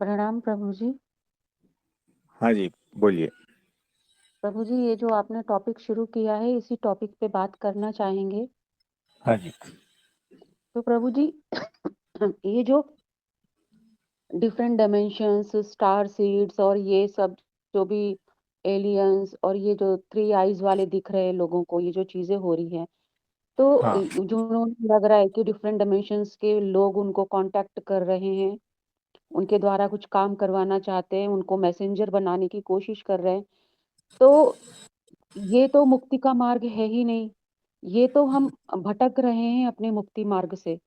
प्रणाम प्रभु जी। हाँ जी, बोलिए। प्रभु जी, ये जो आपने टॉपिक शुरू किया है, इसी टॉपिक पे बात करना चाहेंगे। हाँ जी। तो प्रभु जी, ये जो डिफरेंट डायमेंशंस, स्टार सीड्स और ये सब जो भी एलियंस और ये जो थ्री आईज़ वाले दिख रहे हैं लोगों को, ये जो चीज़ें हो रही हैं, तो हाँ, जो उन्होंने लग रहा है कि डिफरेंट डायमेंशंस के लोग उनको कॉन्टैक्ट कर रहे हैं, उनके द्वारा कुछ काम करवाना चाहते हैं, उनको मैसेंजर बनाने की कोशिश कर रहे हैं। तो ये तो मुक्ति का मार्ग है ही नहीं। ये तो हम भटक रहे हैं अपने मुक्ति मार्ग से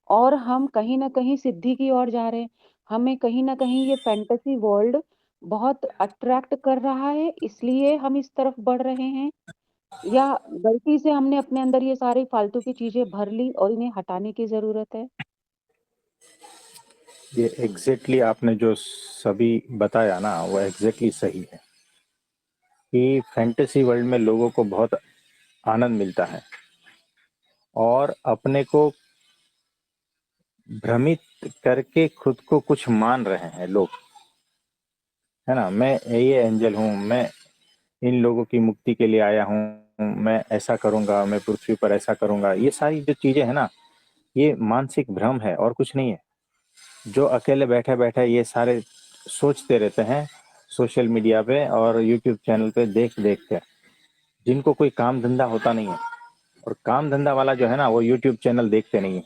और हम कहीं न कहीं सिद्धि की ओर जा रहे हैं। हमें कहीं न कहीं ये फैंटेसी वर्ल्ड बहुत अट्रैक्ट कर रहा है, इसलिए हम इस तरफ बढ़ रहे हैं या गलती से हमने अपने अंदर ये सारी फालतू की चीज़ें भर ली और इन्हें हटाने की ज़रूरत है? ये एग्ज़ैक्टली आपने जो सभी बताया ना, वो एग्ज़ैक्टली सही है कि फैंटेसी वर्ल्ड में लोगों को बहुत आनंद मिलता है और अपने को भ्रमित करके खुद को कुछ मान रहे हैं लोग, है ना? मैं ये एंजल हूँ, मैं इन लोगों की मुक्ति के लिए आया हूँ, मैं ऐसा करूँगा, मैं पृथ्वी पर ऐसा करूँगा। ये सारी जो चीज़ें हैं ना, ये मानसिक भ्रम है और कुछ नहीं है। जो अकेले बैठे-बैठे ये सारे सोचते रहते हैं सोशल मीडिया पे और यूट्यूब चैनल पे देख-देख के, जिनको कोई काम धंधा होता नहीं है। और काम धंधा वाला जो है ना, वो यूट्यूब चैनल देखते नहीं है,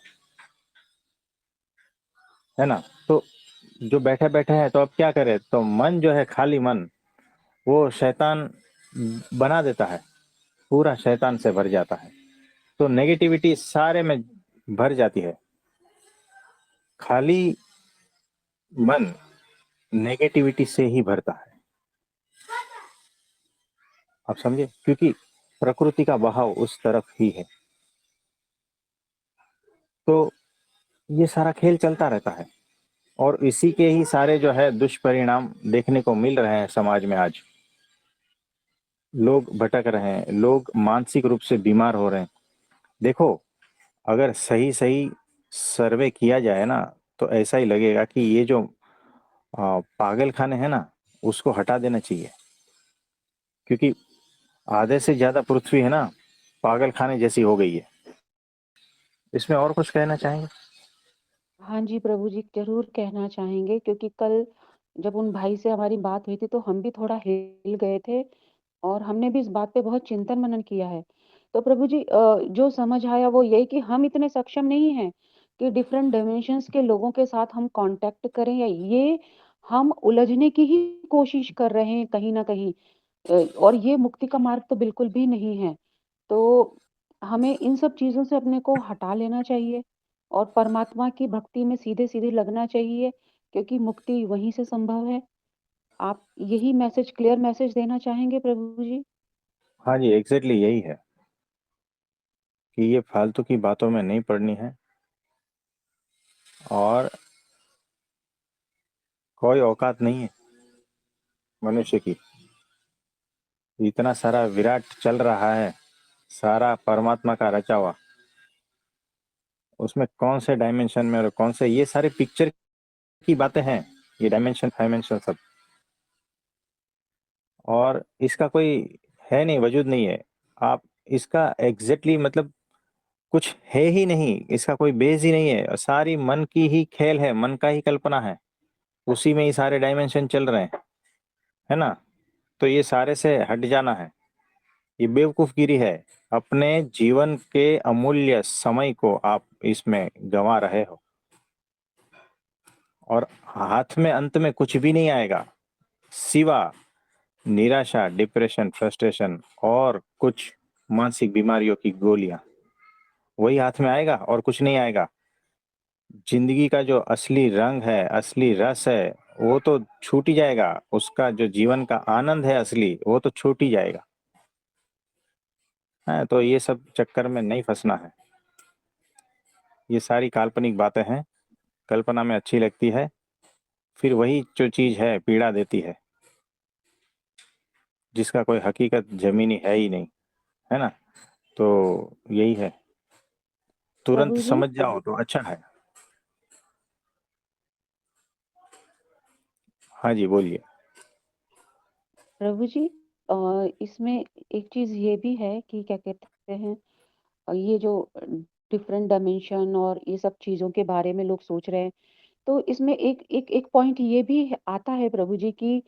है ना? तो जो बैठे-बैठे हैं तो अब क्या करें? तो मन जो है, खाली मन, वो शैतान बना देता है, पूरा शैतान से भर जाता है। तो नेगेटिविटी सारे में भर जाती है। खाली मन नेगेटिविटी से ही भरता है। आप समझे? क्योंकि प्रकृति का बहाव उस तरफ ही है। तो ये सारा खेल चलता रहता है और इसी के ही सारे जो है दुष्परिणाम देखने को मिल रहे हैं समाज में आज। लोग भटक रहे हैं, लोग मानसिक रूप से बीमार हो रहे हैं। देखो, अगर सही-सही सर्वे किया जाए ना, तो ऐसा ही लगेगा कि ये जो पागल खाने हैं ना, उसको हटा देना चाहिए। क्योंकि आधे से ज़्यादा पृथ्वी है ना, पागल खाने जैसी हो गई है। इसमें और कुछ कहना चाहेंगे? हाँ जी, प्रभु जी, ज़रूर कहना चाहेंगे क्योंकि कल जब उन भाई से हमारी बात हुई थी तो हम भी थोड़ा हिल गए थे और हमने भी इस बात पे बहुत चिंतन मनन किया है। तो प्रभु जी, जो समझ आया वो यही कि हम इतने सक्षम नहीं हैं कि डिफरेंट डायमेंशंस के लोगों के साथ हम कॉन्टैक्ट करें या ये हम उलझने की ही कोशिश कर रहे हैं कहीं न कहीं। और ये मुक्ति का मार्ग तो बिल्कुल भी नहीं है। तो हमें इन सब चीज़ों से अपने को हटा लेना चाहिए और परमात्मा की भक्ति में सीधे-सीधे लगना चाहिए क्योंकि मुक्ति वहीं से संभव है। आप यही मैसेज क्लियर मैसेज देना चाहेंगे प्रभु जी? हाँ जी, एग्ज़ैक्टली यही है कि ये फालतू की बातों में नहीं पड़नी है और कोई औकात नहीं है मनुष्य की। इतना सारा विराट चल रहा है, सारा परमात्मा का रचा हुआ। उसमें कौन से डायमेंशन में और कौन से, ये सारे पिक्चर की बातें हैं, ये डायमेंशन फाइमेंशन सब। और इसका कोई है नहीं, वजूद नहीं है। आप इसका एग्जैक्टली मतलब कुछ है ही नहीं, इसका कोई बेस ही नहीं है। सारी मन की ही खेल है, मन का ही कल्पना है। उसी में ही सारे डायमेंशन चल रहे हैं, है ना? तो ये सारे से हट जाना है। ये बेवकूफगिरी है। अपने जीवन के अमूल्य समय को आप इसमें गंवा रहे हो और हाथ में अंत में कुछ भी नहीं आएगा सिवा निराशा, डिप्रेशन, फ्रस्ट्रेशन और कुछ मानसिक बीमारियों की गोलियां। वही हाथ में आएगा और कुछ नहीं आएगा। जिंदगी का जो असली रंग है, असली रस है, वो तो छूट ही जाएगा। उसका जो जीवन का आनंद है असली, वो तो छूट ही जाएगा। है तो ये सब चक्कर में नहीं फंसना है। ये सारी काल्पनिक बातें हैं, कल्पना में अच्छी लगती है, फिर वही जो चीज है पीड़ा देती है, जिसका कोई हकीकत जमीनी है ही नहीं, है ना? तो यही है, तुरंत प्रभु जी, समझ जाओ तो अच्छा है। हाँ जी, बोलिए। प्रभु जी, इसमें एक चीज़ ये भी है कि क्या कहते हैं, ये जो डिफरेंट डायमेंशन और ये सब चीज़ों के बारे में लोग सोच रहे हैं, तो इसमें एक एक एक पॉइंट ये भी आता है प्रभु जी कि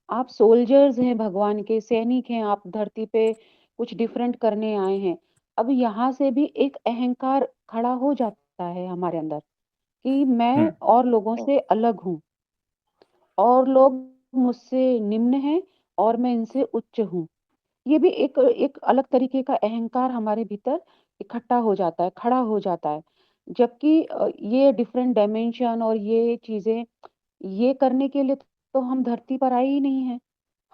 आप सोल्जर्स हैं भगवान के, सैनिक हैं, आप धरती पे कुछ डिफरेंट करने आए हैं। अब यहाँ से भी एक अहंकार खड़ा हो जाता है हमारे अंदर कि हुँ। मैं और लोगों से अलग हूँ और लोग मुझसे निम्न हैं और मैं इनसे उच्च हूँ। ये भी एक एक अलग तरीके का अहंकार हमारे भीतर इकट्ठा हो जाता है, खड़ा हो जाता है। जबकि ये डिफरेंट डायमेंशन और ये चीज़ें, ये करने के लिए तो हम धरती पर आए ही नहीं हैं।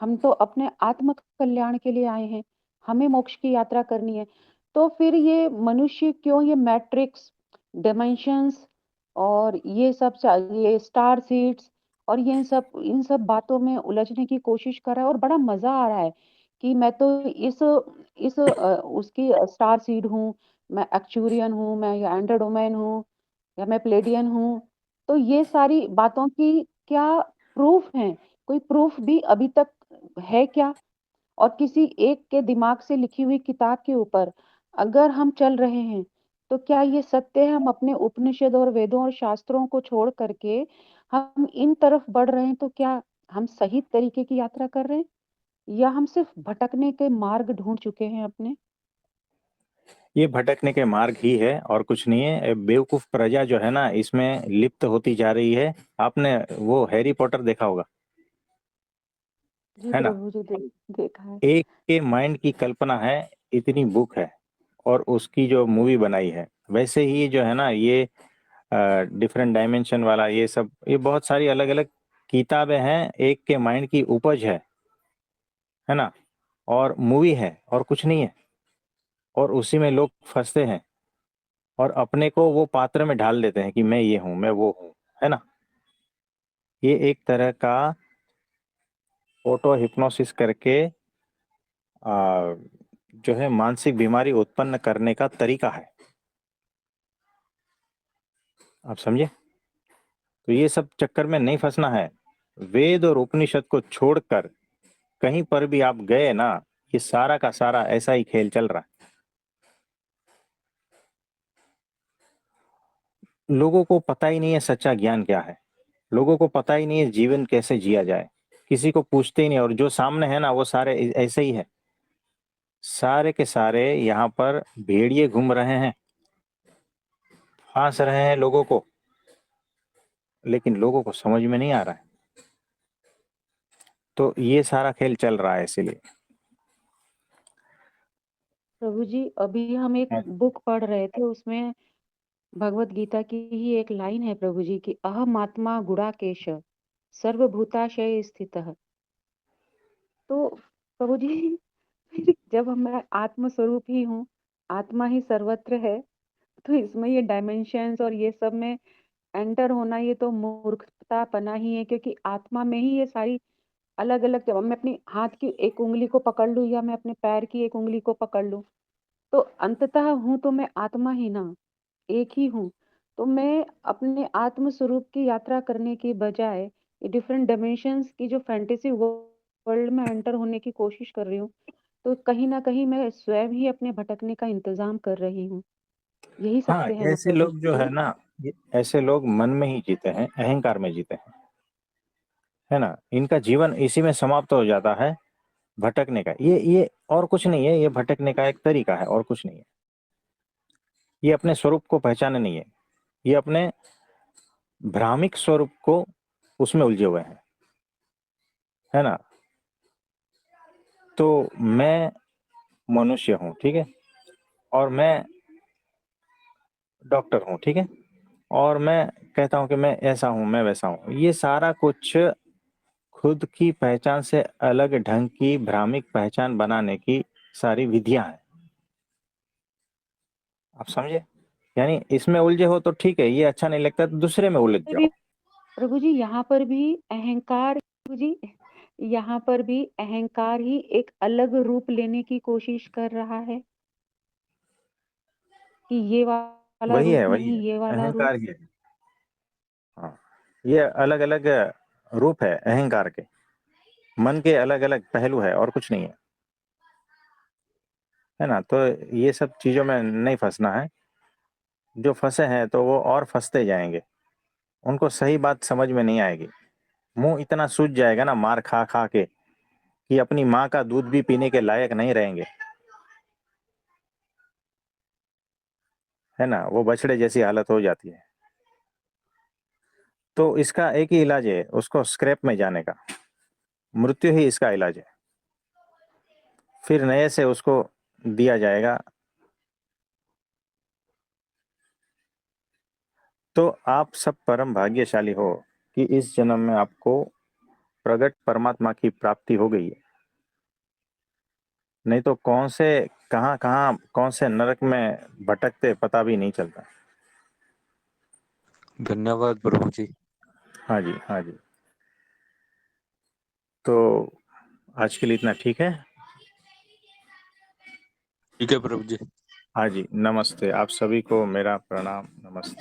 हम तो अपने आत्म कल्याण के लिए आए हैं। हमें मोक्ष की यात्रा करनी है। तो फिर ये मनुष्य क्यों ये मैट्रिक्स, डायमेंशंस और ये सब ये स्टार सीड्स और ये इन सब बातों में उलझने की कोशिश कर रहा है और बड़ा मज़ा आ रहा है कि मैं तो उसकी स्टार सीड हूँ, मैं एक्चुरियन हूँ, मैं या एंड्रोमेन हूँ या मैं प्लेडियन हूँ। तो ये सारी बातों की क्या प्रूफ़ हैं? कोई प्रूफ़ भी अभी तक है क्या? और किसी एक के दिमाग से लिखी हुई किताब के ऊपर अगर हम चल रहे हैं, तो क्या ये सत्य है हम अपने उपनिषद और वेदों और शास्त्रों को छोड़ कर के हम इन तरफ बढ़ रहे हैं, तो क्या हम सही तरीके की यात्रा कर रहे हैं? या हम सिर्फ़ भटकने के मार्ग ढूँढ चुके हैं अपने? ये भटकने के मार्ग ही है और कुछ नहीं है। बेवकूफ़ प्रजा जो है ना, इसमें लिप्त होती जा रही है। आपने वो हैरी पॉटर देखा होगा, जी है ना? प्रभु जी, देखा है। एक के माइंड की कल्पना है, इतनी बुक है और उसकी जो मूवी बनाई है। वैसे ही जो है ना, ये डिफरेंट डायमेंशन वाला ये सब, ये बहुत सारी अलग-अलग किताबें हैं, एक के माइंड की उपज है ना? और मूवी है और कुछ नहीं है, और उसी में लोग फँसते हैं और अपने को वो पात्र में ढाल देते हैं कि मैं ये हूँ, मैं वो हूँ, है ना? ये एक तरह का ऑटो हिप्नोसिस करके जो है मानसिक बीमारी उत्पन्न करने का तरीका है। आप समझे? तो ये सब चक्कर में नहीं फँसना है। वेद और उपनिषद को छोड़कर कहीं पर भी आप गए ना, ये सारा का सारा ऐसा ही खेल चल रहा है। लोगों को पता ही नहीं है सच्चा ज्ञान क्या है। लोगों को पता ही नहीं है जीवन कैसे जिया जाए। किसी को पूछते ही नहीं, और जो सामने है ना वो सारे ऐसे ही है। सारे के सारे यहाँ पर भेड़िए घूम रहे हैं, फांस रहे हैं लोगों को, लेकिन लोगों को समझ में नहीं आ रहा है। तो ये सारा खेल चल रहा है इसीलिए। प्रभु जी, अभी हम एक हाँ। बुक पढ़ रहे थे, उसमें भगवत गीता की ही एक लाइन है प्रभु जी कि अहमात्मा गुणाकेश सर्वभूताशय स्थितः। तो प्रभु जी जब हम मैं आत्म स्वरूप ही हूँ, आत्मा ही सर्वत्र है, तो इसमें ये डायमेंशंस और ये सब में एंटर होना ये तो मूर्खतापना ही है, क्योंकि आत्मा में ही ये सारी अलग-अलग, जब मैं अपनी हाथ की एक उँगली को पकड़ लूँ या मैं अपने पैर की एक उँगली को पकड़ लूँ, तो अंततः हूँ तो मैं आत्मा ही ना, एक ही हूँ। तो मैं अपने आत्म स्वरूप की यात्रा करने की बजाय ये डिफरेंट डायमेंशंस की जो फैंटेसी वर्ल्ड में एंटर होने की कोशिश कर रही हूँ, तो कहीं न कहीं मैं स्वयं ही अपने भटकने का इंतज़ाम कर रही हूँ। यही हाँ, सत्य है ना ऐसे प्रभु लोग जो है जी? ना, ऐसे लोग मन में ही जीते हैं, अहंकार में जीते हैं, है ना? इनका जीवन इसी में समाप्त हो जाता है, भटकने का। ये और कुछ नहीं है, ये भटकने का एक तरीका है और कुछ नहीं है। ये अपने स्वरूप को पहचाने नहीं है। ये अपने भ्रामिक स्वरूप को उसमें उलझे हुए हैं, है ना? तो मैं मनुष्य हूँ, ठीक है? और मैं डॉक्टर हूँ, ठीक है? और मैं कहता हूँ कि मैं ऐसा हूँ, मैं वैसा हूँ। ये सारा कुछ खुद की पहचान से अलग ढंग की भ्रामिक पहचान बनाने की सारी विधियाँ हैं। आप समझे? यानी इसमें उलझे हो तो ठीक है, ये अच्छा नहीं लगता तो दूसरे में उलझ फिर भी जाओ। प्रभु जी, यहाँ पर भी अहंकार, प्रभु जी, यहाँ पर भी अहंकार ही एक अलग रूप लेने की कोशिश कर रहा है कि ये वाला रूप वही नहीं, है, ये वाला रूप। अहंकार ही है। हाँ, ये अलग-अलग रूप है अहंकार के। मन के अलग-अलग पहलू है और कुछ नहीं है ना? तो ये सब चीज़ों में नहीं फँसना है। जो फँसे हैं तो वो और फँसते जाएँगे। उनको सही बात समझ में नहीं आएगी। मुँह इतना सूज जाएगा ना मार खा-खा के कि अपनी माँ का दूध भी पीने के लायक नहीं रहेंगे। है ना? वो बछड़े जैसी हालत हो जाती है। तो इसका एक ही इलाज है, उसको स्क्रैप में जाने का। मृत्यु ही इसका इलाज है। फिर नए से उसको दिया जाएगा। तो आप सब परम भाग्यशाली हो कि इस जन्म में आपको प्रगट परमात्मा की प्राप्ति हो गई है। नहीं तो कौन से कहाँ-कहाँ कौन से नरक में भटकते पता भी नहीं चलता। धन्यवाद प्रभु जी। हाँ जी, हाँ जी। तो आज के लिए इतना ठीक है? ठीक है प्रभु जी। हाँ जी, नमस्ते। आप सभी को मेरा प्रणाम, नमस्ते।